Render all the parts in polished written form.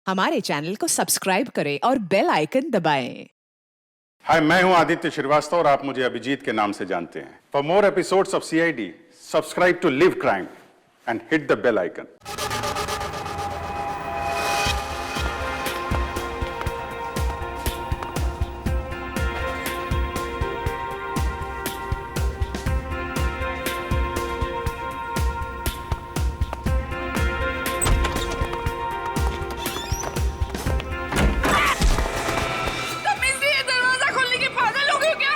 हमारे चैनल को सब्सक्राइब करें और बेल आइकन दबाएं। हाय, मैं हूं आदित्य श्रीवास्तव और आप मुझे अभिजीत के नाम से जानते हैं। For more episodes of CID, subscribe to Liv Crime and hit the bell icon. दरवाजा खोलने के पागल हो गए क्या?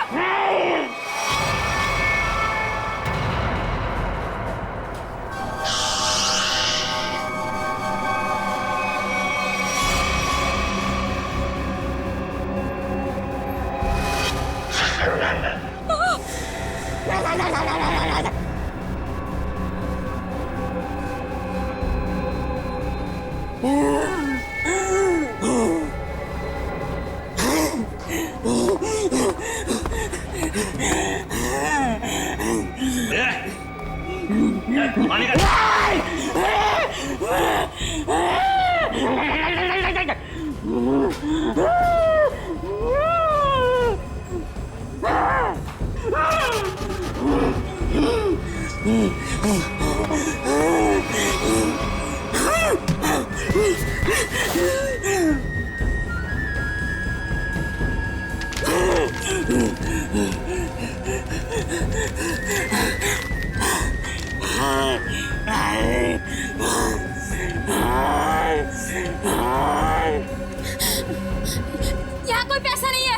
यहाँ कोई पैसा नहीं है।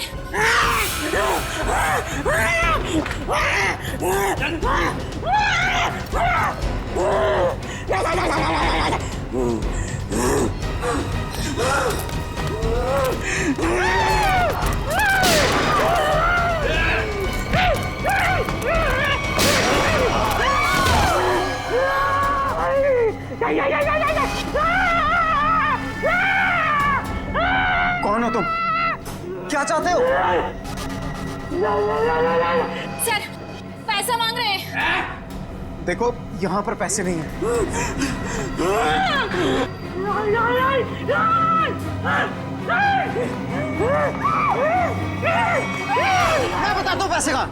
कौन हो तुम? क्या चाहते हो? सर, पैसा मांग रहे हैं। देखो, यहाँ पर पैसे नहीं हैं। मैं बताता हूँ पैसे का।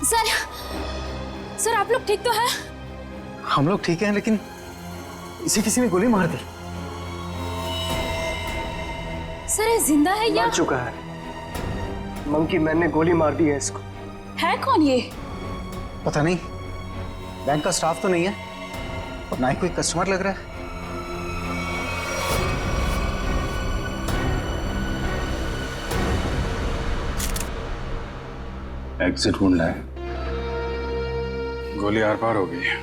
सर सर आप लोग ठीक तो है? हम लोग ठीक हैं, लेकिन इसे किसी ने गोली मार दी। सर ये जिंदा है या मर चुका है। मंकी मैन ने गोली मार दी है इसको। है कौन ये? पता नहीं, बैंक का स्टाफ तो नहीं है और ना ही कोई कस्टमर लग रहा है। एग्जिट ढूंढ रहा है। गोली आर पार हो गई है।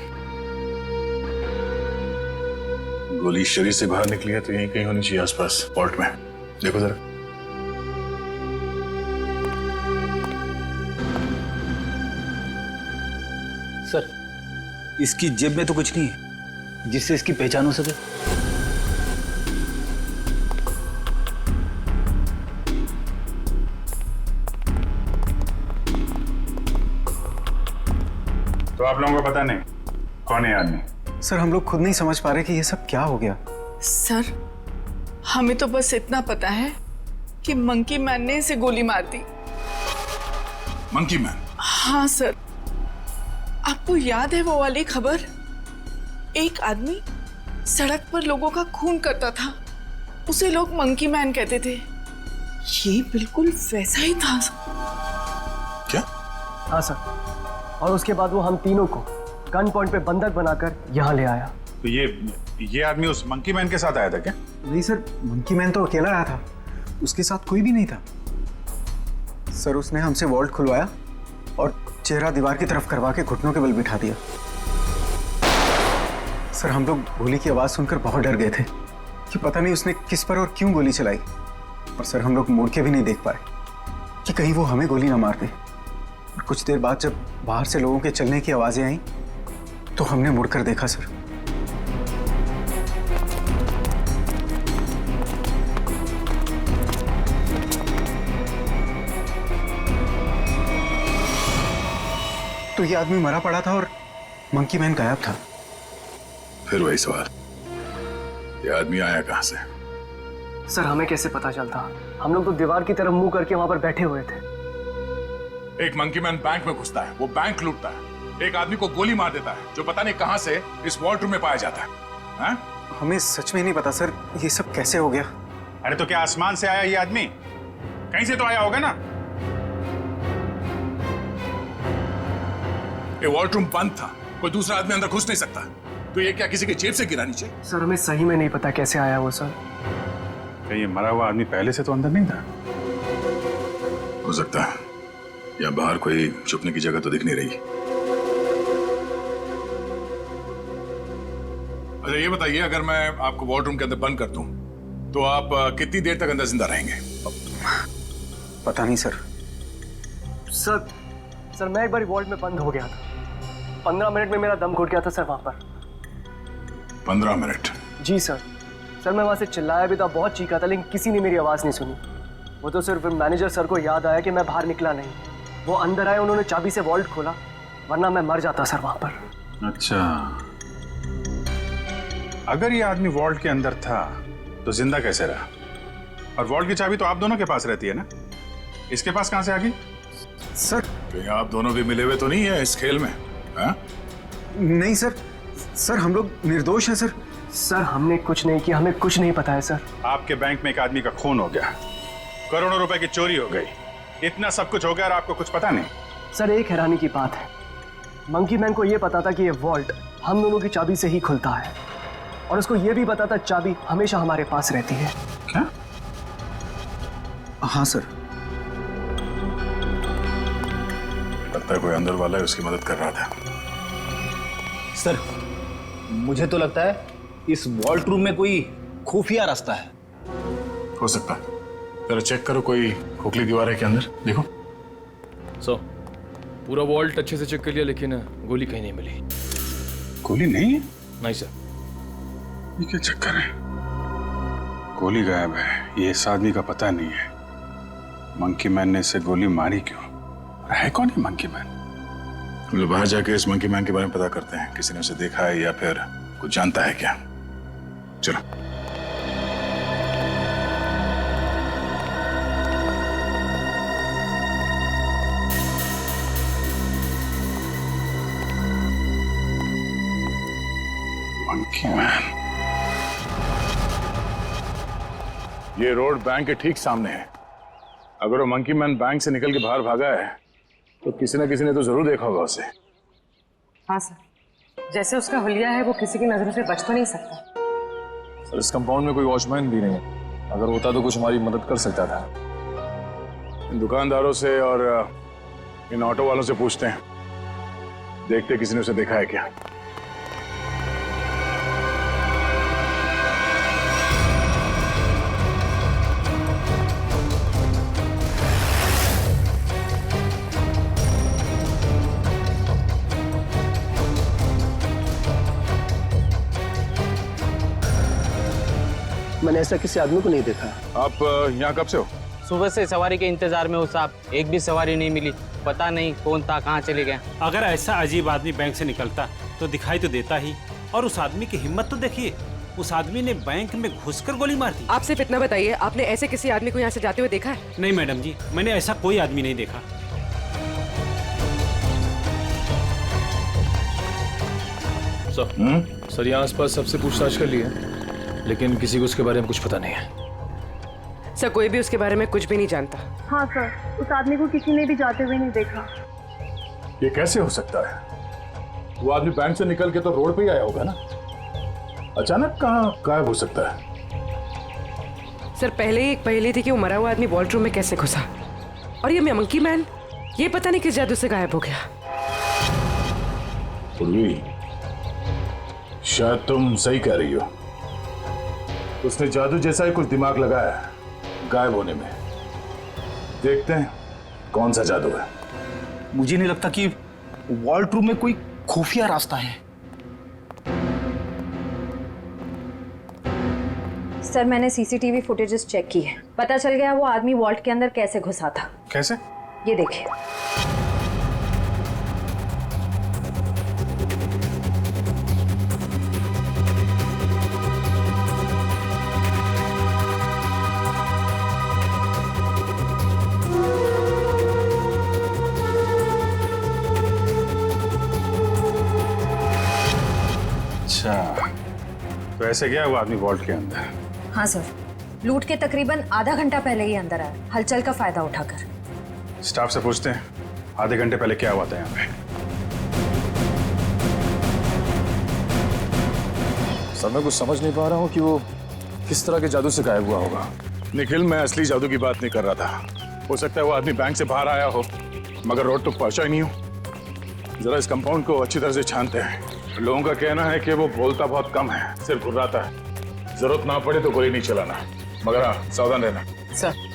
गोली शरीर से बाहर निकली है तो यहीं कहीं होनी चाहिए आसपास, वॉल्ट में। देखो जरा। सर, इसकी जेब में तो कुछ नहीं है जिससे इसकी पहचान हो सके। तो आप लोगों को पता नहीं कौन है आदमी? सर हम लोग खुद नहीं समझ पा रहे कि ये सब क्या हो गया। सर हमें तो बस इतना पता है कि मंकी मैन ने इसे गोली मार दी। Monkey man? हाँ सर, आपको याद है वो वाली खबर? एक आदमी सड़क पर लोगों का खून करता था, उसे लोग मंकी मैन कहते थे। ये बिल्कुल वैसा ही था। क्या? हाँ सर, और उसके बाद वो हम तीनों को गन पॉइंट पे बंधक बनाकर यहाँ ले आया। तो ये आदमी उस मंकी मैन के साथ आया था क्या? नहीं सर, मंकी मैन तो अकेला आया था, उसके साथ कोई भी नहीं था। सर उसने हमसे वॉल्ट खुलवाया और चेहरा दीवार की तरफ करवा के घुटनों के बल बिठा दिया। सर हम लोग गोली की आवाज सुनकर बहुत डर गए थे कि पता नहीं उसने किस पर और क्यों गोली चलाई। और सर हम लोग मुड़ के भी नहीं देख पाए कि कहीं वो हमें गोली ना मार दे। और कुछ देर बाद जब बाहर से लोगों के चलने की आवाजें आई तो हमने मुड़कर देखा सर। तो ये आदमी मरा पड़ा था और मंकी मैन गायब था। फिर वही सवाल, ये आदमी आया कहां से? सर हमें कैसे पता चलता? हम लोग तो दीवार की तरफ मुंह करके वहां पर बैठे हुए थे। एक मंकी मैन बैंक में घुसता है, वो बैंक लूटता है, एक आदमी को गोली मार देता है जो पता नहीं कहां से इस वॉल्ट रूम में पाया जाता है। हाँ? हमें सच में नहीं पता सर, ये सब कैसे हो गया। अरे तो क्या आसमान से आया ये आदमी? कहीं से तो आया होगा ना। ये वॉल्ट रूम बंद था, कोई दूसरा आदमी अंदर घुस नहीं सकता, तो ये क्या किसी की जेब से गिरा नीचे? सर हमें सही में नहीं पता कैसे आया वो सर। क्या ये मरा हुआ आदमी पहले से तो अंदर नहीं था? हो सकता है, या बाहर कोई छुपने की जगह तो दिख नहीं रही। अच्छा ये बताइए, अगर मैं आपको वॉल्ट रूम के अंदर बंद कर दूं तो आप कितनी देर तक अंदर जिंदा रहेंगे? पता नहीं सर। सर मैं एक बार वॉल्ट में बंद हो गया था, 15 मिनट में मेरा दम घुट गया था सर वहां पर। 15 मिनट? जी सर मैं वहां से चिल्लाया भी था, बहुत चीखा था, लेकिन किसी ने मेरी आवाज नहीं सुनी। वो तो सिर्फ मैनेजर सर को याद आया कि मैं बाहर निकला नहीं। वो अंदर आए, उन्होंने चाबी से वॉल्ट खोला, वरना मैं मर जाता सर वहां पर। अच्छा, अगर ये आदमी वॉल्ट के अंदर था तो जिंदा कैसे रहा? और वॉल्ट की चाबी तो आप दोनों के पास रहती है ना, इसके पास कहां से आ गई? सर कहीं आप दोनों भी मिले हुए तो नहीं है इस खेल में? हाँ? नहीं सर हम लोग निर्दोष हैं सर। सर हमने कुछ नहीं किया, हमें कुछ नहीं पता है सर। आपके बैंक में एक आदमी का खून हो गया, करोड़ों रुपए की चोरी हो गई, इतना सब कुछ हो गया और आपको कुछ पता नहीं। सर एक हैरानी की बात है, मंकी मैन को यह पता था कि ये वॉल्ट हम दोनों की चाबी से ही खुलता है, और उसको यह भी पता था चाबी हमेशा हमारे पास रहती है। क्या? हाँ सर। लगता है कोई अंदर वाला है, उसकी मदद कर रहा था। सर मुझे तो लगता है इस वॉल्ट रूम में कोई खुफिया रास्ता है। हो सकता है, जरा चेक करो, कोई खोखली दीवार है के अंदर, देखो। पूरा वॉल्ट अच्छे से चेक कर लिया, लेकिन गोली कहीं नहीं मिली। गोली नहीं है? नहीं सर। ये क्या चक्कर है? गोली गायब है, ये इस आदमी का पता नहीं है। मंकी मैन ने इसे गोली मारी क्यों? है कौन है मंकी मैन? हम लोग बाहर जाके इस मंकी मैन के बारे में पता करते हैं, किसी ने उसे देखा है या फिर कुछ जानता है क्या। चलो। Monkey man. ये रोड बैंक के ठीक सामने है। अगर वो मंकी मैन बैंक से निकल के बाहर भागा है तो किसी न किसी ने तो जरूर देखा होगा उसे। हाँ सर, जैसे उसका हुलिया है वो किसी की नजरों से बच तो नहीं सकता। सर इस कंपाउंड में कोई वॉचमैन भी नहीं है। अगर होता तो कुछ हमारी मदद कर सकता था। इन दुकानदारों से और इन ऑटो वालों से पूछते हैं, देखते किसी ने उसे देखा है क्या। मैंने ऐसा किसी आदमी को नहीं देखा। आप यहाँ कब से हो? सुबह से सवारी के इंतजार में हूँ साहब, एक भी सवारी नहीं मिली। पता नहीं कौन था, कहाँ चले गए। अगर ऐसा अजीब आदमी बैंक से निकलता तो दिखाई तो देता ही। और उस आदमी की हिम्मत तो देखिए, उस आदमी ने बैंक में घुसकर गोली मार दी। आप सिर्फ इतना बताइए, आपने ऐसे किसी आदमी को यहाँ से जाते हुए देखा है? नहीं मैडम जी, मैंने ऐसा कोई आदमी नहीं देखा। सर यहाँ आसपास सबसे पूछताछ कर ली है, लेकिन किसी को उसके बारे में कुछ पता नहीं है। सर कोई भी उसके बारे में कुछ भी नहीं जानता। हाँ सर, उस आदमी को किसी ने भी जाते हुए नहीं देखा। ये कैसे हो सकता है? वो आदमी बैंक से निकल के तो रोड पे ही आया होगा ना। अचानक कहाँ गायब हो सकता है? सर पहले ही एक पहेली थी कि वो मरा हुआ आदमी वॉल्ट रूम में कैसे घुसा, और ये मंकी मैन ये पता नहीं किस जादू से गायब हो गया। पूर्वी, शायद तुम सही कह रही हो। उसने जादू जैसा ही कुछ दिमाग लगाया है गायब होने में। देखते हैं कौन सा जादू है। मुझे नहीं लगता कि वॉल्ट रूम में कोई खुफिया रास्ता है। सर मैंने सीसीटीवी फुटेजेस चेक की है, पता चल गया वो आदमी वॉल्ट के अंदर कैसे घुसा था। कैसे? ये देखिए। अच्छा, तो ऐसे गया वो आदमी वॉल्ट के अंदर? हाँ सर, लूट के तकरीबन आधा घंटा पहले ही अंदर आया, हलचल का फायदा उठाकर। स्टाफ से पूछते हैं आधे घंटे पहले क्या हुआ था यहाँ पे। सर मैं कुछ समझ नहीं पा रहा हूँ कि वो किस तरह के जादू से गायब हुआ होगा। निखिल, मैं असली जादू की बात नहीं कर रहा था। हो सकता है वो आदमी बैंक से बाहर आया हो, मगर रोड तक पहुंचा ही नहीं हो। जरा इस कंपाउंड को अच्छी तरह से छानते हैं। लोगों का कहना है कि वो बोलता बहुत कम है, सिर्फ घुर्राता है। जरूरत ना पड़े तो गोली नहीं चलाना, मगर हाँ सावधान रहना। सर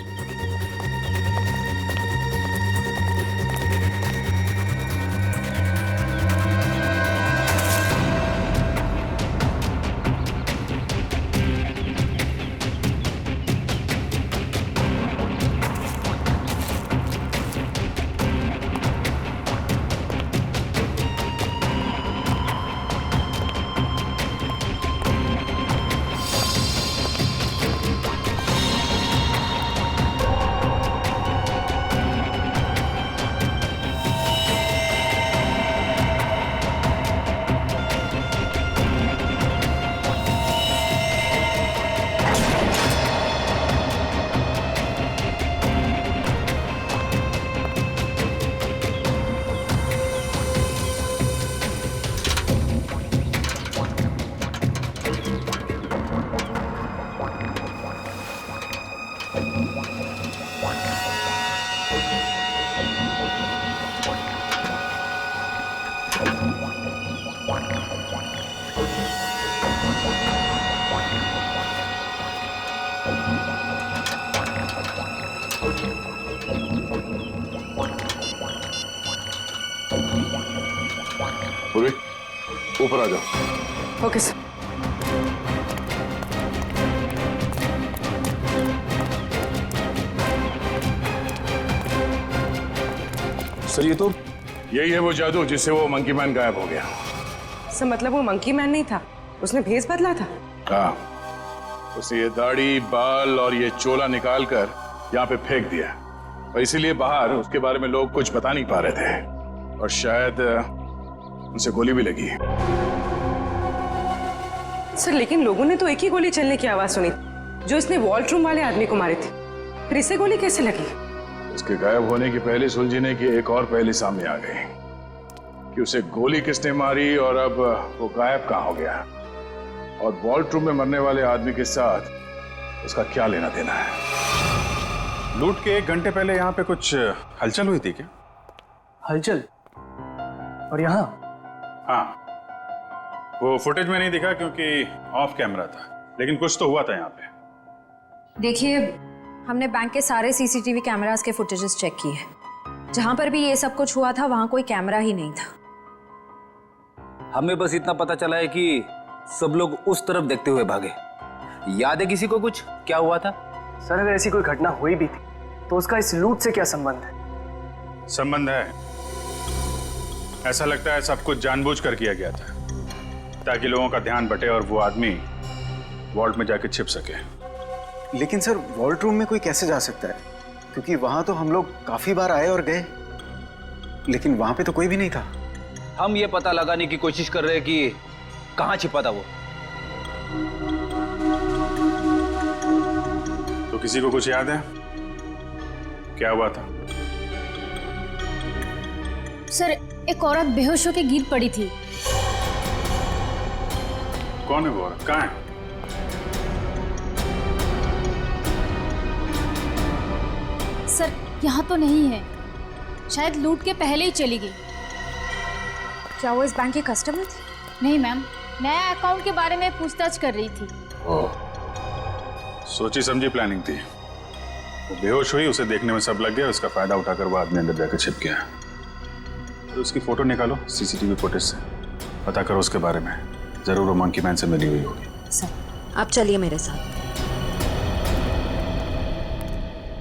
पूर्वी, ऊपर आ जाओ। Okay sir. सर ये तो यही है वो जादू जिससे वो मंकी मैन गायब हो गया। सर मतलब वो मंकी मैन नहीं था, उसने भेस बदला था। हाँ, उसने ये दाढ़ी, बाल और ये चोला निकाल कर यहाँ पे फेंक दिया, और इसीलिए बाहर उसके बारे में लोग कुछ बता नहीं पा रहे थे, और शायद उनसे गोली भी लगी। सर लेकिन लोगों ने तो एक ही गोली चलने की आवाज सुनी जो इसने वॉल्ट रूम वाले आदमी को मारी थी, फिर इसे गोली कैसे लगी? उसके गायब होने की पहले सुलझने की एक और पहली सामने आ गई कि उसे गोली किसने मारी और अब वो गायब कहां हो गया और वॉल्ट रूम में मरने वाले आदमी के साथ उसका क्या लेना देना है। लूट के 1 घंटे पहले यहाँ पे कुछ हलचल हुई थी क्या? हलचल? और यहाँ? हाँ, वो फुटेज में नहीं दिखा क्योंकि ऑफ कैमरा था, लेकिन कुछ तो हुआ था यहाँ पे। देखिए, हमने बैंक के सारे सीसीटीवी कैमरास के फुटेजेस चेक किए। जहां पर भी ये सब कुछ हुआ था वहां कोई कैमरा ही नहीं था। हमें बस इतना पता चला है कि सब लोग उस तरफ देखते हुए भागे। याद है किसी को कुछ क्या हुआ था? सर अगर ऐसी कोई घटना हुई भी थी तो उसका इस लूट से क्या संबंध है? संबंध है। ऐसा लगता है सब कुछ जानबूझकर किया गया था ताकि लोगों का ध्यान बटे और वो आदमी वॉल्ट में जाके छिप सके। लेकिन सर वॉल्ट रूम में कोई कैसे जा सकता है? क्योंकि वहां तो हम लोग काफी बार आए और गए, लेकिन वहां पे तो कोई भी नहीं था। हम ये पता लगाने की कोशिश कर रहे हैं कि कहां छिपा था वो। तो किसी को कुछ याद है क्या हुआ था? सर एक औरत बेहोश होकर गिर पड़ी थी। कौन है वो औरत? कहाँ है? सर यहाँ तो नहीं है, शायद लूट के पहले ही चली गई। क्या वो इस बैंक की कस्टमर थी? नहीं मैम, नया अकाउंट के बारे में पूछताछ कर रही थी। सोची समझी प्लानिंग थी। वो बेहोश हुई, उसे देखने में सब लग गया, उसका फायदा उठाकर वो आदमी अंदर जाकर छिप गया। तो उसकी फोटो निकालो सीसीटीवी फुटेज से, पता करो उसके बारे में। जरूर वो मंकी मैन से मिली हुई होगी। सर आप चलिए मेरे साथ।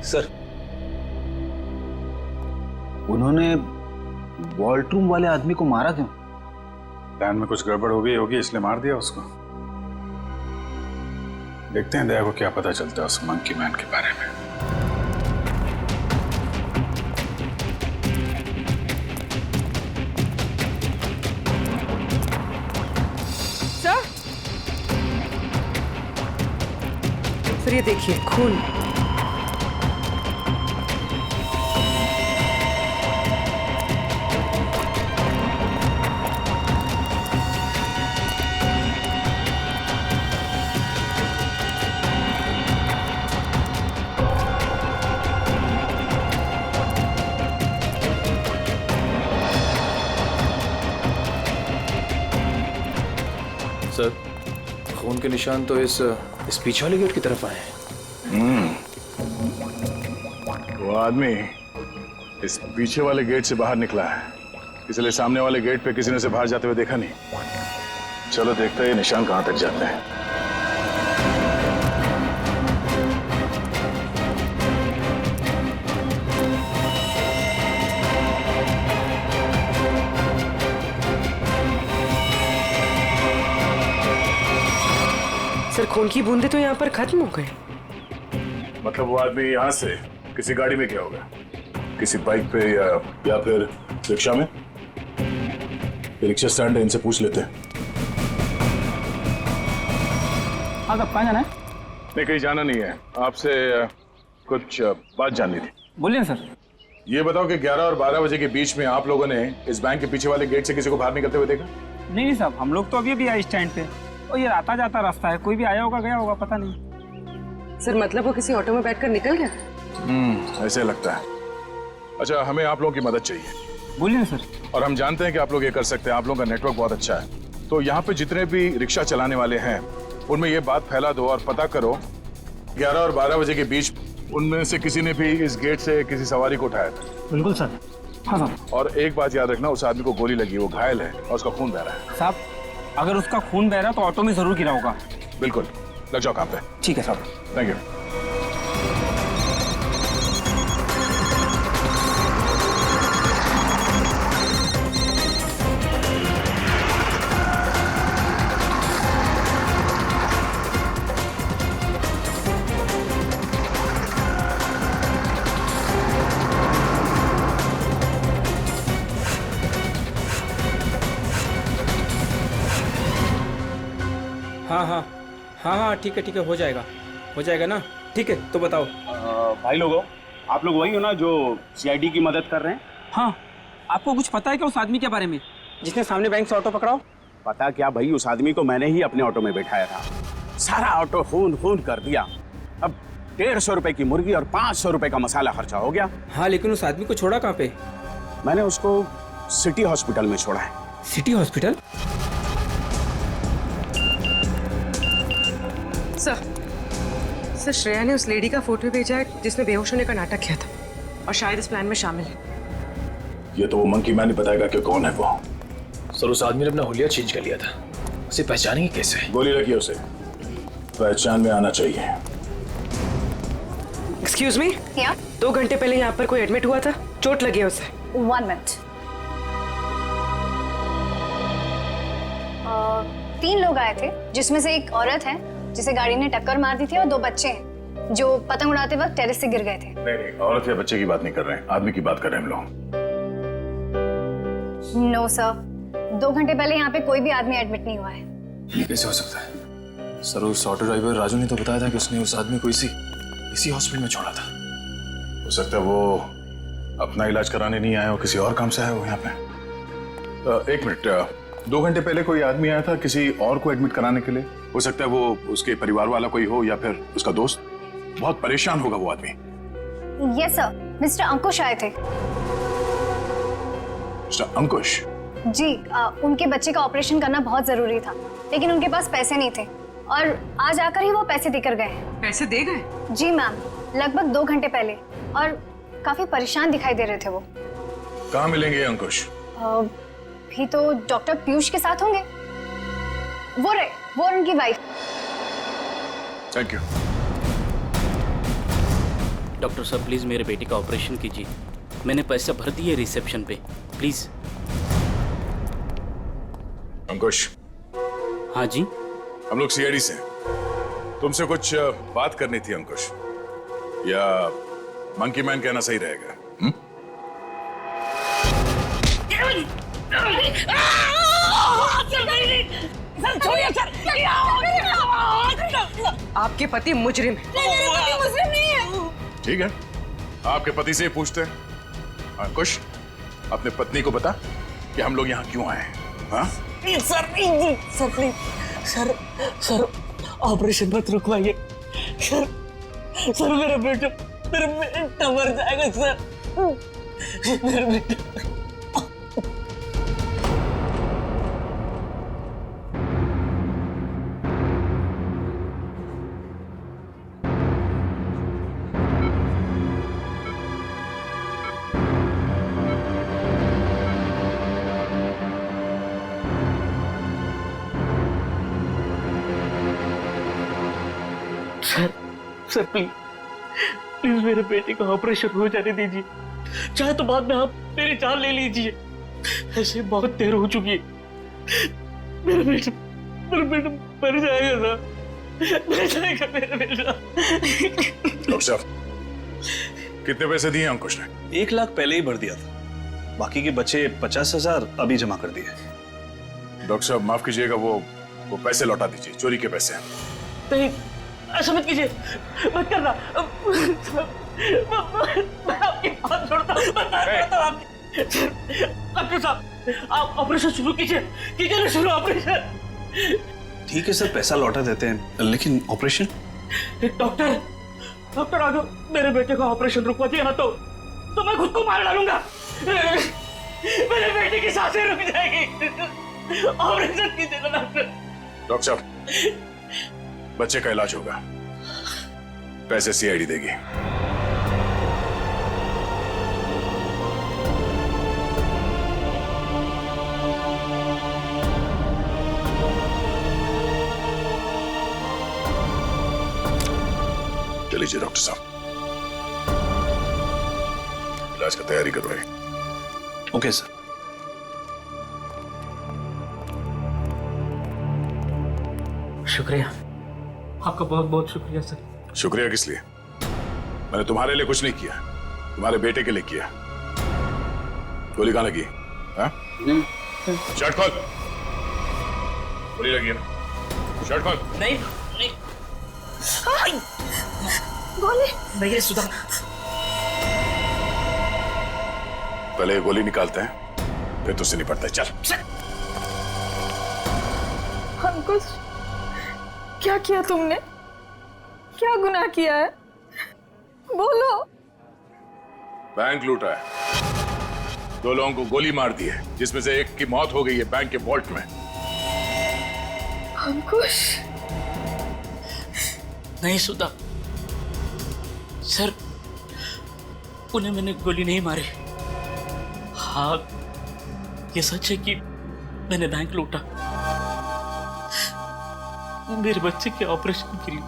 सर उन्होंने वॉल्ट रूम वाले आदमी को मारा क्यों? प्लान में कुछ गड़बड़ हो गई होगी इसलिए मार दिया उसको। देखते हैं दया को क्या पता चलता है उस मंकी मैन के बारे में। सर ये देखिए खून। सर खून के निशान तो इस पीछे वाले गेट की तरफ आए हैं। वो आदमी इस पीछे वाले गेट से बाहर निकला है, इसलिए सामने वाले गेट पे किसी ने उसे बाहर जाते हुए देखा नहीं। चलो देखते हैं ये निशान कहां तक जाते हैं। सर खून की बूंदें तो यहाँ पर खत्म हो गई। मतलब वो आदमी यहाँ से किसी गाड़ी में गया होगा, किसी बाइक पे या फिर रिक्शा में। रिक्शा स्टैंड है, इनसे पूछ लेते हैं। हाँ कब कहाँ जाना है? नहीं कहीं जाना नहीं है, आपसे कुछ बात जाननी थी। बोलिए सर। ये बताओ कि 11 और 12 बजे के बीच में आप लोगों ने इस बैंक के पीछे वाले गेट से किसी को बाहर निकलते हुए देखा? नहीं साहब, हम लोग तो अभी आए स्टैंड पे और ये आता जाता रास्ता है, कोई भी आया होगा गया होगा पता नहीं। सर मतलब वो किसी ऑटो में बैठकर निकल गया? ऐसे लगता है। अच्छा हमें आप लोगों की मदद चाहिए। बोलिए सर। और हम जानते हैं कि आप लोग ये कर सकते हैं, आप लोगों का नेटवर्क बहुत अच्छा है। तो यहाँ पे जितने भी रिक्शा चलाने वाले हैं उनमें ये बात फैला दो और पता करो 11 और 12 बजे के बीच उनमें से किसी ने भी इस गेट से किसी सवारी को उठाया था। बिल्कुल सर। हाँ सर। और एक बात याद रखना, उस आदमी को गोली लगी, वो घायल है और उसका खून बह रहा है। साहब अगर उसका खून बह रहा तो ऑटो में जरूर गिरा होगा। बिल्कुल, लग जाओ काम पे। ठीक है साहब। Thank you. हाँ हाँ हाँ हाँ ठीक है हो जाएगा ना। ठीक है तो बताओ। भाई लोगों, आप लोग वही हो ना जो सीआईडी की मदद कर रहे हैं? हाँ, आपको कुछ पता है क्या उस आदमी के बारे में जिसने सामने बैंक से ऑटो पकड़ाओ? पता क्या भाई, उस आदमी को मैंने ही अपने ऑटो में बैठाया था। सारा ऑटो खून कर दिया। अब 150 रुपए की मुर्गी और 500 रुपए का मसाला खर्चा हो गया। हाँ, लेकिन उस आदमी को छोड़ा कहाँ पे? मैंने उसको सिटी हॉस्पिटल में छोड़ा है। City hospital? सर श्रेया ने उस लेडी का फोटो भेजा है जिसने बेहोश होने का नाटक किया था और शायद इस प्लान में शामिल है। ये तो वो मंकी मैन ही बताएगा कि कौन है वो। सर उस आदमी ने अपना हुलिया चेंज कर लिया था, उसे पहचानेंगे कैसे? गोली लगी उसे, पहचान में आना चाहिए। एक्सक्यूज मी, क्या? 2 घंटे पहले यहाँ पर कोई एडमिट हुआ था, चोट लगी है उसे। 1 मिनट। 3 लोग आए थे जिसमें से एक औरत है जिसे गाड़ी ने टक्कर मार दी थी और 2 बच्चे हैं जो पतंग उड़ाते वक्त टेरेस से गिर गए थे। नहीं, औरत या बच्चे की बात नहीं कर रहे हैं, आदमी की बात कर रहे हैं हम लोग। नो सर, 2 घंटे पहले यहाँ पे कोई भी आदमी एडमिट नहीं हुआ है। ये कैसे हो सकता है? सर उस ऑटो ड्राइवर राजू ने तो बताया था कि उसने उस आदमी को इसी हॉस्पिटल में छोड़ा था। हो सकता है वो अपना इलाज कराने नहीं आया हो, किसी और काम से आया हो यहाँ पे। 1 मिनट, 2 घंटे पहले कोई आदमी आया था किसी और को एडमिट कराने के लिए। हो सकता है वो उसके परिवार वाला कोई हो या फिर उसका दोस्त। बहुत परेशान होगा वो आदमी। यस सर, मिस्टर अंकुश आए थे। मिस्टर अंकुश? जी, उनके बच्चे का ऑपरेशन करना बहुत जरूरी था लेकिन उनके पास पैसे नहीं थे और आज आकर ही वो पैसे देकर गए। पैसे दे गए? जी मैम, लगभग 2 घंटे पहले, और काफी परेशान दिखाई दे रहे थे वो। कहाँ मिलेंगे अंकुश? भी तो डॉक्टर पीयूष के साथ होंगे। वो और उनकी वाइफ। Thank you. डॉक्टर साहब प्लीज मेरे बेटे का ऑपरेशन कीजिए, मैंने पैसा भर दिए रिसेप्शन पे, प्लीज। अंकुश। हाँ जी। हम लोग सीआईडी से हैं। तुमसे कुछ बात करनी थी अंकुश, या मंकी मैन कहना सही रहेगा? आपके पति मुजरिम है। ठीक है, आपके पति से ही पूछते हैं। अंकुश, अपने पत्नी को बता कि हम लोग यहाँ क्यों आए हैं। हाँ? सर प्लीज, सर ऑपरेशन मत रुकवाइए। सर मेरा बेटा मर जाएगा सर, मेरा बेटा। सर प्लीज मेरे बेटे का ऑपरेशन हो जाने दीजिए, चाहे तो बाद में आप मेरी जान ले लीजिए। ऐसे बहुत देर हो चुकी है। मेरा बेटा मर जाएगा सर, मर जाएगा मेरा बेटा। डॉक्टर साहब, कितने पैसे दिए अंकुश ने? 1 लाख पहले ही भर दिया था, बाकी के बचे 50,000 अभी जमा कर दिए। डॉक्टर साहब माफ कीजिएगा, वो पैसे लौटा दीजिए, चोरी के पैसे। नहीं, ऐसा मत कीजिए, मत करना। मैं आपकी बात छोड़ता हूँ, डॉक्टर साहब आप ऑपरेशन शुरू कीजिए ना, शुरू ऑपरेशन। ठीक है सर, पैसा लौटा देते हैं, लेकिन ऑपरेशन? डॉक्टर अगर मेरे बेटे का ऑपरेशन रुकवा दिया ना तो मैं खुद को मार डालूंगा। मेरे बेटे की सांसें रुक जाएगी। ऑपरेशन कीजिएगा डॉक्टर। डॉक्टर साहब, बच्चे का इलाज होगा, पैसे सीआईडी देगी। चलिए डॉक्टर साहब, इलाज का तैयारी करवाइए। Okay sir. शुक्रिया, आपका बहुत बहुत शुक्रिया सर। शुक्रिया किस लिए? मैंने तुम्हारे लिए कुछ नहीं किया, तुम्हारे बेटे के लिए किया। गोली कहाँ लगी? हाँ? शर्ट खोल। गोली लगी है ना? शर्ट खोल। नहीं नहीं गोली नहीं सुधा। पहले ये गोली निकालते हैं, फिर तुझसे निपटते हैं। चल। अंकुश, क्या किया तुमने? क्या गुनाह किया है? बोलो। बैंक लूटा है, 2 लोगों को गोली मार दी है, जिसमें से एक की मौत हो गई है बैंक के वॉल्ट में। अंकुश, नहीं सुधा सर, उन्हें मैंने गोली नहीं मारी। हाँ, ये सच है कि मैंने बैंक लूटा। मेरे बच्चे के ऑपरेशन के लिए,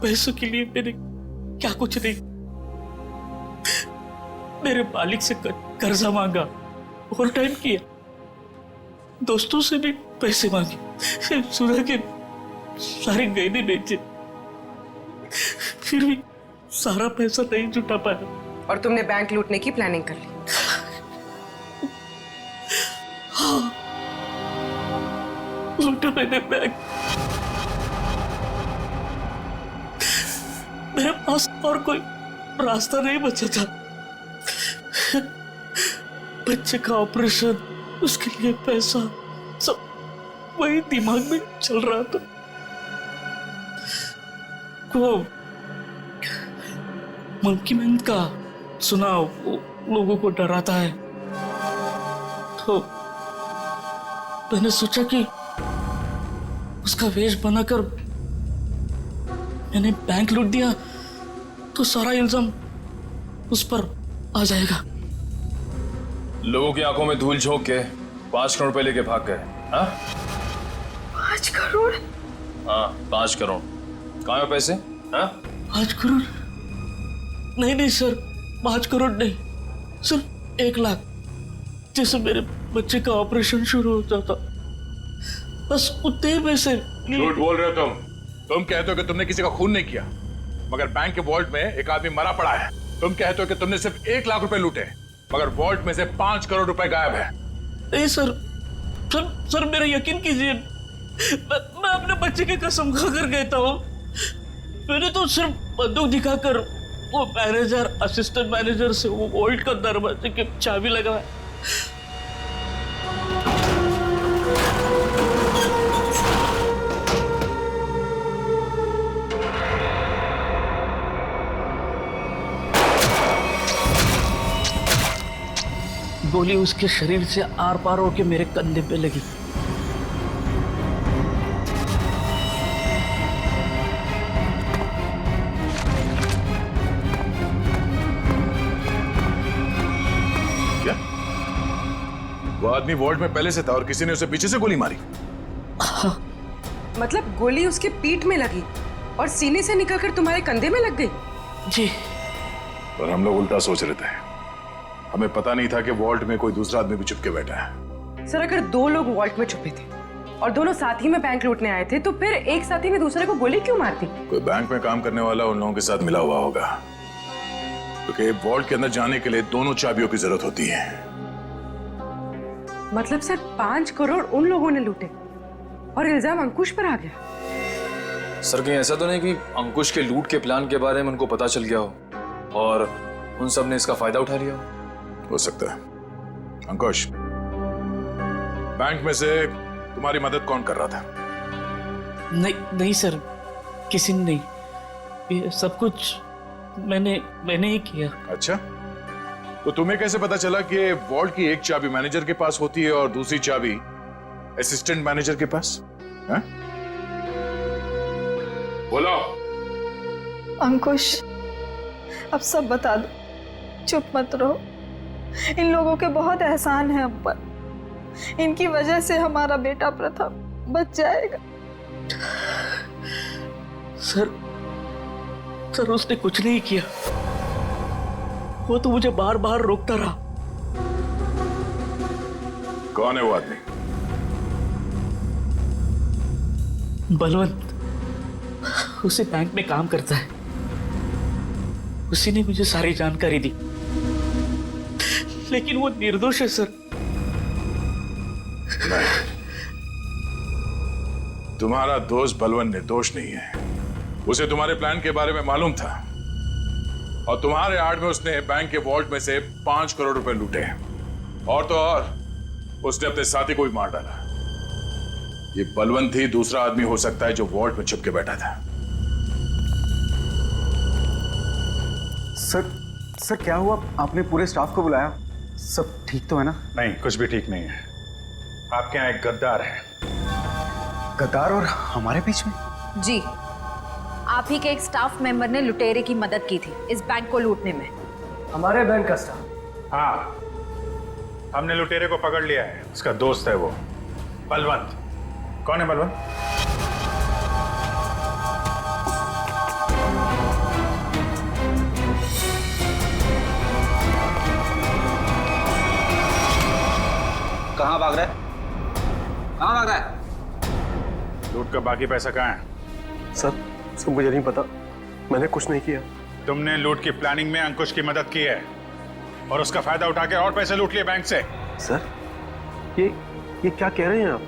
पैसों के लिए मैंने क्या कुछ नहीं, मेरे मालिक से कर्जा मांगा, ओवर टाइम किया, दोस्तों से भी पैसे मांगे, सुना के सारे गहने बेचे, फिर भी सारा पैसा नहीं जुटा पाया। और तुमने बैंक लूटने की प्लानिंग कर ली? हाँ, लूटा मैंने बैंक। मेरे पास और कोई रास्ता नहीं बचा था। बच्चे का ऑपरेशन, उसके लिए पैसा, सब वही दिमाग में चल रहा था। वो मंकी मैन का सुना, वो लोगों को डराता है, तो मैंने सोचा कि उसका वेश बनाकर मैंने बैंक लूट दिया तो सारा इल्जाम उस पर आ जाएगा। लोगों की आंखों में धूल झोंक के 5 करोड़ रुपए लेके भाग गए। हाँ 5 करोड़? हाँ 5 करोड़। कहाँ है पैसे? हाँ 5 करोड़ नहीं नहीं सर, 5 करोड़ नहीं सर, 1 लाख। जैसे मेरे बच्चे का ऑपरेशन शुरू हो जाता, बस उतने पैसे। झूठ बोल रहे हो तुम कहते हो कि तुमने किसी का खून नहीं किया, मगर बैंक के वॉल्ट में एक आदमी मरा पड़ा है। तुम कहते हो कि तुमने सिर्फ 1 लाख रुपए लूटे, मगर वॉल्ट में से 5 करोड़ रुपए गायब है। नहीं सर, सर मेरा यकीन कीजिए, मैं अपने बच्चे की कसम खाकर कहता हूँ, मैंने तो सिर्फ बंदूक दिखाकर वो मैनेजर, असिस्टेंट मैनेजर से वो वॉल्ट का दरवाजे की चाबी लगाया। गोली उसके शरीर से आर पार होके मेरे कंधे पे लगी। क्या? वो आदमी वॉल्ट में पहले से था और किसी ने उसे पीछे से गोली मारी? हाँ। मतलब गोली उसके पीठ में लगी और सीने से निकलकर तुम्हारे कंधे में लग गई? जी। और हम लोग उल्टा सोच रहे थे, हमें पता नहीं था कि वॉल्ट में कोई दूसरा आदमी भी छुप के बैठा है। सर अगर 2 लोग वॉल्ट में छुपे थे और दोनों साथ ही में बैंक लूटने आए थे, तो फिर एक साथी ने दूसरे को गोली क्यों मार दी? कोई बैंक में काम करने वाला उन लोगों के साथ मिला हुआ होगा, क्योंकि वॉल्ट के अंदर जाने के लिए दोनों चाबियों की जरूरत होती है। मतलब सर 5 करोड़ उन लोगों ने लूटे और इल्जाम अंकुश पर आ गया? सर कहीं ऐसा तो नहीं कि अंकुश के लूट के प्लान के बारे में उनको पता चल गया हो और उन सब ने इसका फायदा उठा लिया हो सकता है। अंकुश, बैंक में से तुम्हारी मदद कौन कर रहा था? नहीं सर, किसी ने नहीं, ये सब कुछ मैंने ही किया। अच्छा, तो तुम्हें कैसे पता चला कि वॉल्ट की एक चाबी मैनेजर के पास होती है और दूसरी चाबी असिस्टेंट मैनेजर के पास? है? बोलो। अंकुश, अब सब बता दो, चुप मत रहो। इन लोगों के बहुत एहसान है हम पर, इनकी वजह से हमारा बेटा प्रथम बच जाएगा। सर उसने कुछ नहीं किया, वो तो मुझे बार बार रोकता रहा। कौन है वो आदमी? बलवंत, उसी बैंक में काम करता है, उसी ने मुझे सारी जानकारी दी, लेकिन वो निर्दोष है सर। तुम्हारा दोस्त बलवंत निर्दोष नहीं है। उसे तुम्हारे प्लान के बारे में मालूम था और तुम्हारे आड़ में उसने बैंक के वॉल्ट में से 5 करोड़ रुपए लूटे। और तो और उसने अपने साथी को भी मार डाला। ये बलवंत ही दूसरा आदमी हो सकता है जो वॉल्ट में छुप के बैठा था। सर क्या हुआ? आपने पूरे स्टाफ को बुलाया? सब ठीक तो है ना? नहीं, कुछ भी ठीक नहीं है। आपके यहाँ एक गद्दार है। गद्दार और हमारे बीच में? जी, आप ही के एक स्टाफ मेंबर ने लुटेरे की मदद की थी इस बैंक को लूटने में। हमारे बैंक का स्टाफ? हाँ, हमने लुटेरे को पकड़ लिया है। उसका दोस्त है वो बलवंत। कौन है बलवंत? कहाँ भाग रहा है? कहाँ भाग रहा है? लूट का बाकी पैसा कहाँ है? सर मुझे नहीं पता, मैंने कुछ नहीं किया। तुमने लूट की प्लानिंग में अंकुश की मदद की है और उसका फायदा उठा के और पैसे लूट लिए बैंक से। सर ये क्या कह रहे हैं आप?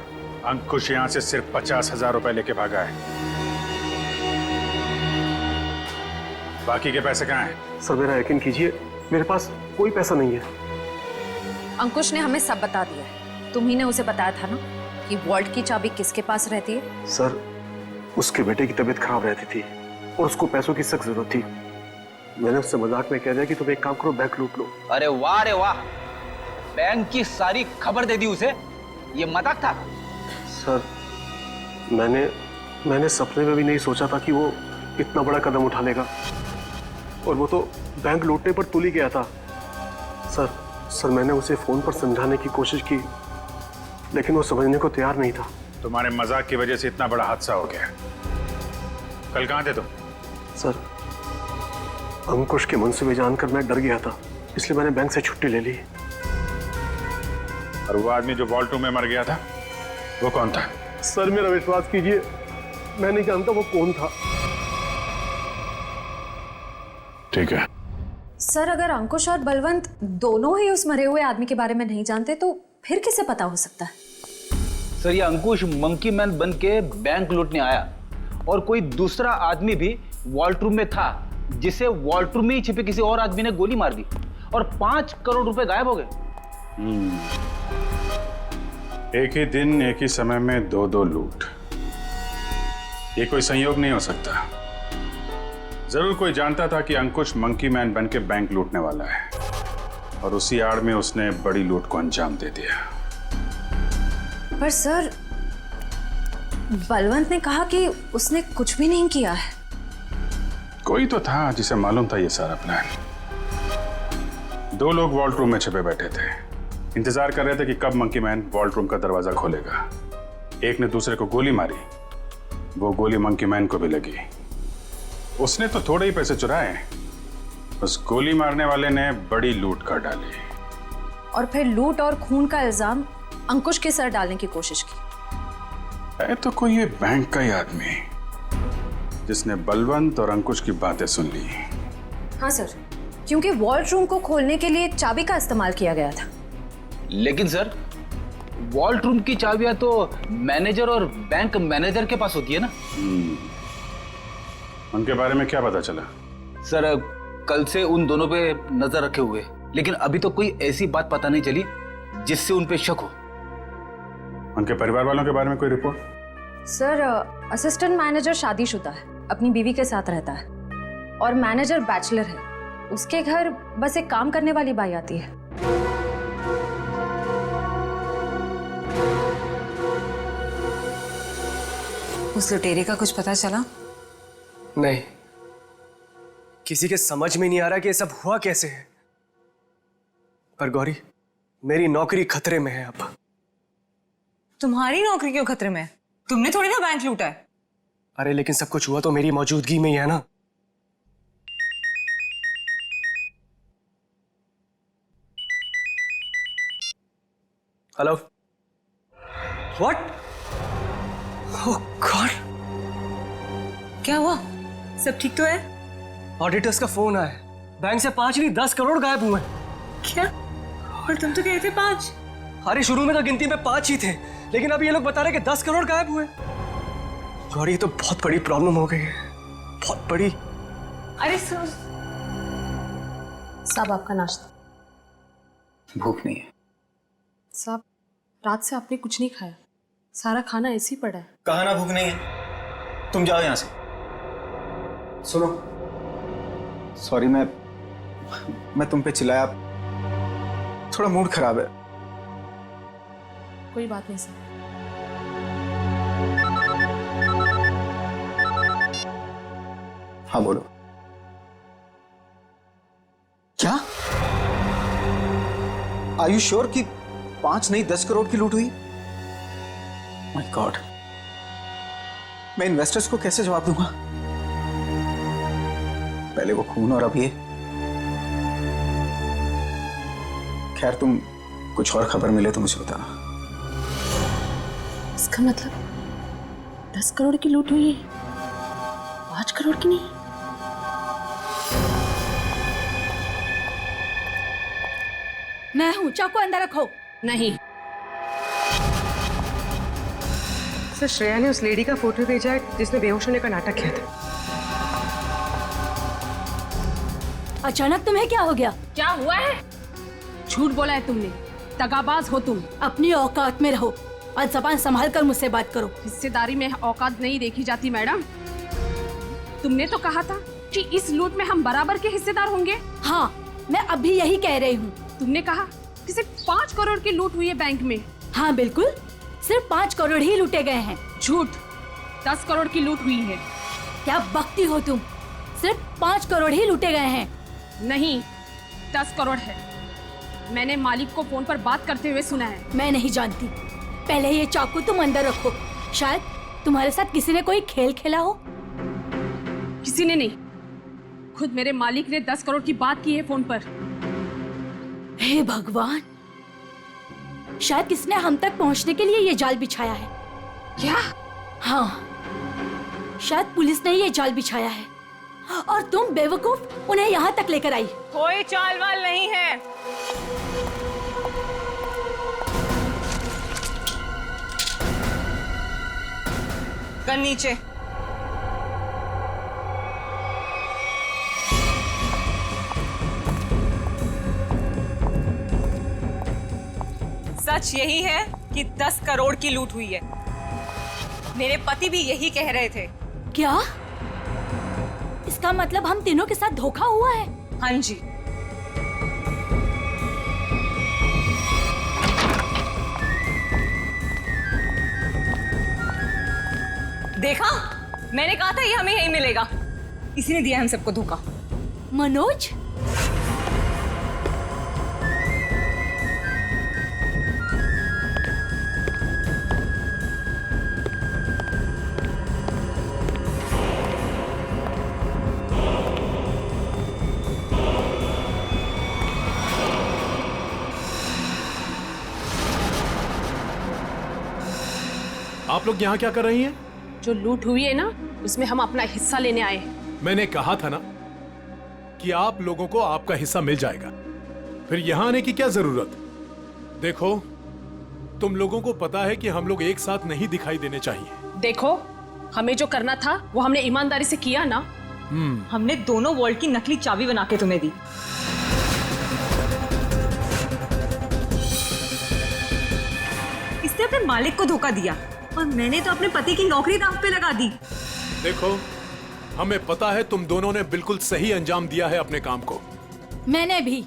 अंकुश यहां से सिर्फ 50,000 रुपए लेके भागा है। बाकी के पैसे कहाँ हैं? सर मेरा यकीन कीजिए, मेरे पास कोई पैसा नहीं है। अंकुश ने हमें सब बता दिया है। तुम ही ने उसे बताया था ना कि वॉल्ट की चाबी किसके पास रहती है? सर उसके बेटे की तबीयत खराब रहती थी और उसको पैसों की सख्त जरूरत थी। मैंने उससे मजाक में कह दिया कि तुम एक काम करो, बैंक लूट लो। अरे वाह, बैंक की सारी खबर दे दी उसे। ये मजाक था? सर मैंने सपने में भी नहीं सोचा था कि वो इतना बड़ा कदम उठा लेगा। और वो तो बैंक लूटने पर तुल ही गया था। सर मैंने उसे फोन पर समझाने की कोशिश की, लेकिन वो समझने को तैयार नहीं था। तुम्हारे मजाक की वजह से इतना बड़ा हादसा हो गया। कल कहाँ थे तुम? सर अंकुश के मनसूबे जानकर मैं डर गया था, इसलिए मैंने बैंक से छुट्टी ले ली। और वो आदमी जो वॉल्ट रूम में मर गया था, वो कौन था? सर मेरा विश्वास कीजिए, मैं नहीं जानता वो कौन था। ठीक है सर, अगर अंकुश और बलवंत दोनों ही उस मरे हुए आदमी के बारे में नहीं जानते तो फिर किसे पता हो सकता है? सर ये अंकुश मंकी मैन बन के बैंक लूटने आया और कोई दूसरा आदमी भी वॉल्ट रूम में था, जिसे वॉल्ट रूम में ही छिपे किसी और आदमी ने गोली मार दी और 5 करोड़ रुपए गायब हो गए। एक ही दिन एक ही समय में दो लूट, ये कोई संयोग नहीं हो सकता। जरूर कोई जानता था कि अंकुश मंकी मैन बन के बैंक लूटने वाला है और उसी आड़ में उसने बड़ी लूट को अंजाम दे दिया। पर सर बलवंत ने कहा कि उसने कुछ भी नहीं किया है। कोई तो था जिसे मालूम था ये सारा प्लान। 2 लोग वॉल्ट रूम में छिपे बैठे थे, इंतजार कर रहे थे कि कब मंकी मैन वॉल्ट रूम का दरवाजा खोलेगा। एक ने दूसरे को गोली मारी, वो गोली मंकी मैन को भी लगी। उसने तो थोड़े ही पैसे चुराए, उस गोली मारने वाले ने बड़ी लूट कर डाली और फिर लूट और खून का इल्जाम अंकुश के सर डालने की कोशिश की। है तो कोई ये बैंक का ही आदमी जिसने बलवंत और अंकुश की बातें सुन ली। हाँ सर, क्योंकि वॉल्ट रूम को खोलने के लिए चाबी का इस्तेमाल किया गया था। लेकिन सर वॉल्ट रूम की चाबियां तो मैनेजर और बैंक मैनेजर के पास होती है ना। उनके बारे में क्या पता चला? सर कल से उन दोनों पे नजर रखे हुए, लेकिन अभी तो कोई ऐसी बात पता नहीं चली जिससे उन पे शक हो। उनके परिवार वालों के बारे में कोई रिपोर्ट? सर असिस्टेंट मैनेजर शादीशुदा है, अपनी बीवी के साथ रहता है और मैनेजर बैचलर है। उसके घर बस एक काम करने वाली बाई आती है। उस लुटेरे का कुछ पता चला? नहीं, किसी के समझ में नहीं आ रहा कि ये सब हुआ कैसे है। पर गौरी, मेरी नौकरी खतरे में है अब। तुम्हारी नौकरी क्यों खतरे में है? तुमने थोड़ी ना बैंक लूटा है। अरे लेकिन सब कुछ हुआ तो मेरी मौजूदगी में ही है ना। Hello, what? ओह गॉड, क्या हुआ? सब ठीक तो है? ऑडिटर्स का फोन आया, बैंक से 5 नहीं 10 करोड़ गायब हुए। क्या? और तुम तो कहे थे 5। अरे शुरू में तो गिनती में 5 ही थे, लेकिन अब ये लोग बता रहे कि 10 करोड़ गायब हुए। गौरी ये तो बहुत बड़ी प्रॉब्लम हो गई है, बहुत बड़ी। अरे सर साहब आपका नाश्ता। भूख नहीं है। साहब रात से आपने कुछ नहीं खाया, सारा खाना ऐसे ही पड़ा है। कहा ना भूख नहीं है, तुम जाओ यहां से। सुनो, सॉरी मैं तुम पे चिल्लाया, थोड़ा मूड खराब है। कोई बात नहीं सर। हाँ बोलो। क्या? आर यू श्योर कि 5 नहीं 10 करोड़ की लूट हुई? माय गॉड, मैं इन्वेस्टर्स को कैसे जवाब दूंगा? पहले वो खून और अब ये। खैर तुम कुछ और खबर मिले तो मुझे बताना। इसका मतलब 10 करोड़ की लूट हुई है, 5 करोड़ की नहीं। मैं हूं, चाकू अंदर रखो। नहीं। सर श्रेया ने उस लेडी का फोटो भेजा है जिसने बेहोश होने का नाटक किया था। अचानक तुम्हें क्या हो गया? क्या हुआ है? झूठ बोला है तुमने, दगाबाज हो तुम। अपनी औकात में रहो और जबान संभाल कर मुझसे बात करो। हिस्सेदारी में औकात नहीं देखी जाती मैडम। तुमने तो कहा था कि इस लूट में हम बराबर के हिस्सेदार होंगे। हाँ, मैं अभी यही कह रही हूँ। तुमने कहा कि सिर्फ 5 करोड़ की लूट हुई है बैंक में। हाँ बिल्कुल, सिर्फ 5 करोड़ ही लूटे गए हैं। झूठ, 10 करोड़ की लूट हुई है। क्या बकती हो तुम? सिर्फ 5 करोड़ ही लूटे गए हैं। नहीं, 10 करोड़ है। मैंने मालिक को फोन पर बात करते हुए सुना है। मैं नहीं जानती। पहले ये चाकू तुम अंदर रखो। शायद तुम्हारे साथ किसी ने कोई खेल खेला हो। किसी ने नहीं, खुद मेरे मालिक ने 10 करोड़ की बात की है फोन पर। हे भगवान, शायद किसने हम तक पहुंचने के लिए ये जाल बिछाया है। क्या? हाँ, शायद पुलिस ने ये जाल बिछाया है और तुम बेवकूफ उन्हें यहाँ तक लेकर आई। कोई चाल वाल नहीं है। गन नीचे। सच यही है कि 10 करोड़ की लूट हुई है। मेरे पति भी यही कह रहे थे। क्या? इसका मतलब हम तीनों के साथ धोखा हुआ है? हाँ जी। देखा, मैंने कहा था ये हमें यही मिलेगा। इसी ने दिया हम सबको धोखा। मनोज, आप लोग यहाँ क्या कर रही हैं? जो लूट हुई है ना, उसमें हम अपना हिस्सा लेने आए हैं। मैंने कहा था ना कि आप लोगों को आपका हिस्सा मिल जाएगा, फिर यहाँ आने की क्या जरूरत? देखो, तुम लोगों को पता है कि हम लोग एक साथ नहीं दिखाई देने चाहिए। देखो, हमें जो करना था वो हमने ईमानदारी से किया ना। हमने दोनों वॉल्ट की नकली चाबी बना के तुम्हें दी। इसने अपने मालिक को धोखा दिया और मैंने तो अपने पति की नौकरी दांव पे लगा दी। देखो, हमें पता है तुम दोनों ने बिल्कुल सही अंजाम दिया है अपने काम को। मैंने भी।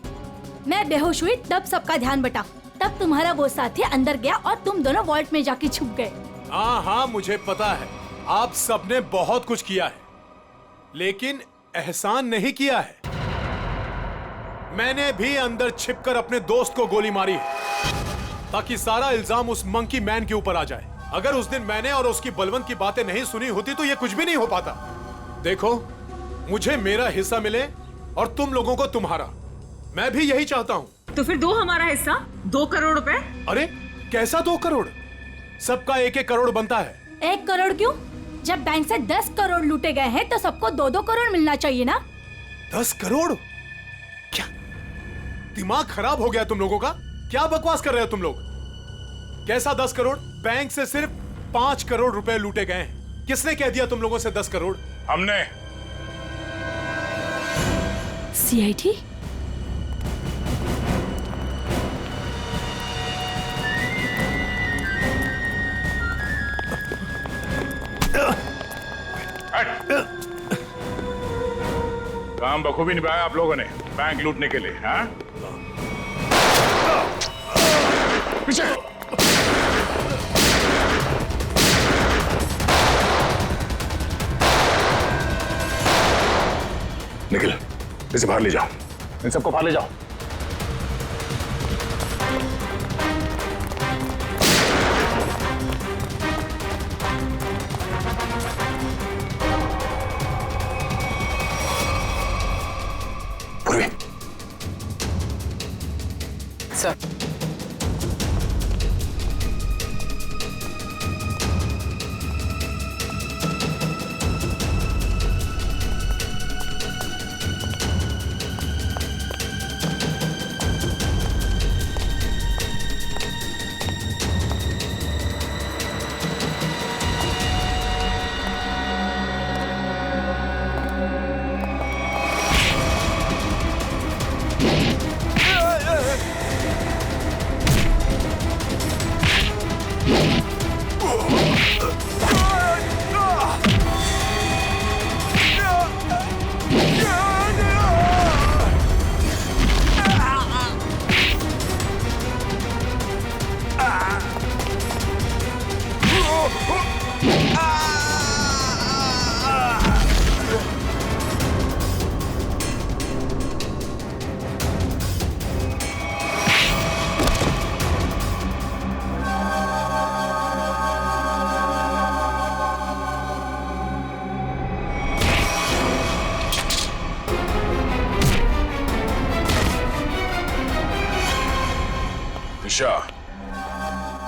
मैं बेहोश हुई तब सबका ध्यान बटा, तब तुम्हारा वो साथी अंदर गया और तुम दोनों वॉल्ट में जाके छुप गए। हाँ, मुझे पता है आप सबने बहुत कुछ किया है, लेकिन एहसान नहीं किया है। मैंने भी अंदर छिपकर अपने दोस्त को गोली मारी है ताकि सारा इल्जाम उस मंकी मैन के ऊपर आ जाए। अगर उस दिन मैंने और उसकी बलवंत की बातें नहीं सुनी होती तो ये कुछ भी नहीं हो पाता। देखो, मुझे मेरा हिस्सा मिले और तुम लोगों को तुम्हारा। मैं भी यही चाहता हूँ। तो फिर दो हमारा हिस्सा, 2 करोड़ रुपए। अरे कैसा 2 करोड़? सबका 1-1 करोड़ बनता है। 1 करोड़ क्यों? जब बैंक से 10 करोड़ लूटे गए हैं तो सबको 2-2 करोड़ मिलना चाहिए ना। 10 करोड़? क्या दिमाग खराब हो गया तुम लोगों का? क्या बकवास कर रहे हो तुम लोग? कैसा 10 करोड़? बैंक से सिर्फ 5 करोड़ रुपए लूटे गए हैं। किसने कह दिया तुम लोगों से 10 करोड़? हमने। सीआईडी? काम बखूबी निभाया आप लोगों ने बैंक लूटने के लिए, हाँ? पीछे। निखिल, इसे बाहर ले जाओ, इन सबको बाहर ले जाओ। सर,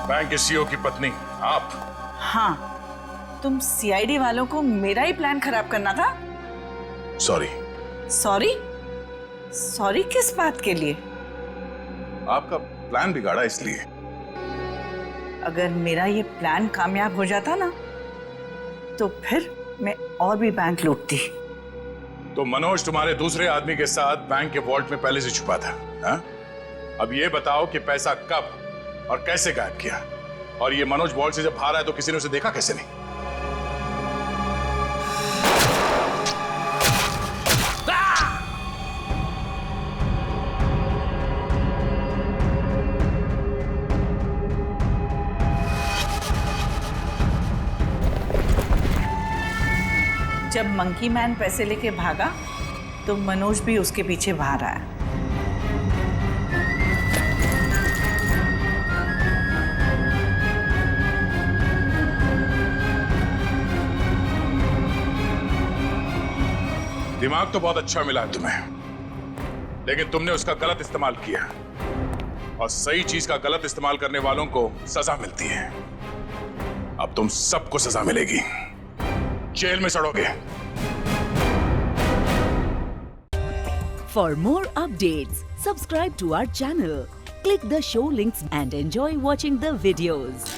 बैंक के सीईओ की पत्नी आप? हाँ, तुम सीआईडी वालों को मेरा ही प्लान खराब करना था? सॉरी। सॉरी? सॉरी किस बात के लिए? आपका प्लान बिगाड़ा इसलिए। अगर मेरा ये प्लान कामयाब हो जाता ना, तो फिर मैं और भी बैंक लूटती। तो मनोज तुम्हारे दूसरे आदमी के साथ बैंक के वॉल्ट में पहले से छुपा था, हाँ? अब ये बताओ कि पैसा कब और कैसे गायब किया? और ये मनोज वॉल्ट से जब बाहर आया तो किसी ने उसे देखा कैसे नहीं? जब मंकी मैन पैसे लेके भागा तो मनोज भी उसके पीछे बाहर आया। दिमाग तो बहुत अच्छा मिला है तुम्हें, लेकिन तुमने उसका गलत इस्तेमाल किया, और सही चीज का गलत इस्तेमाल करने वालों को सजा मिलती है। अब तुम सबको सजा मिलेगी, जेल में सड़ोगे। For more updates, subscribe to our channel, click the show links and enjoy watching the videos.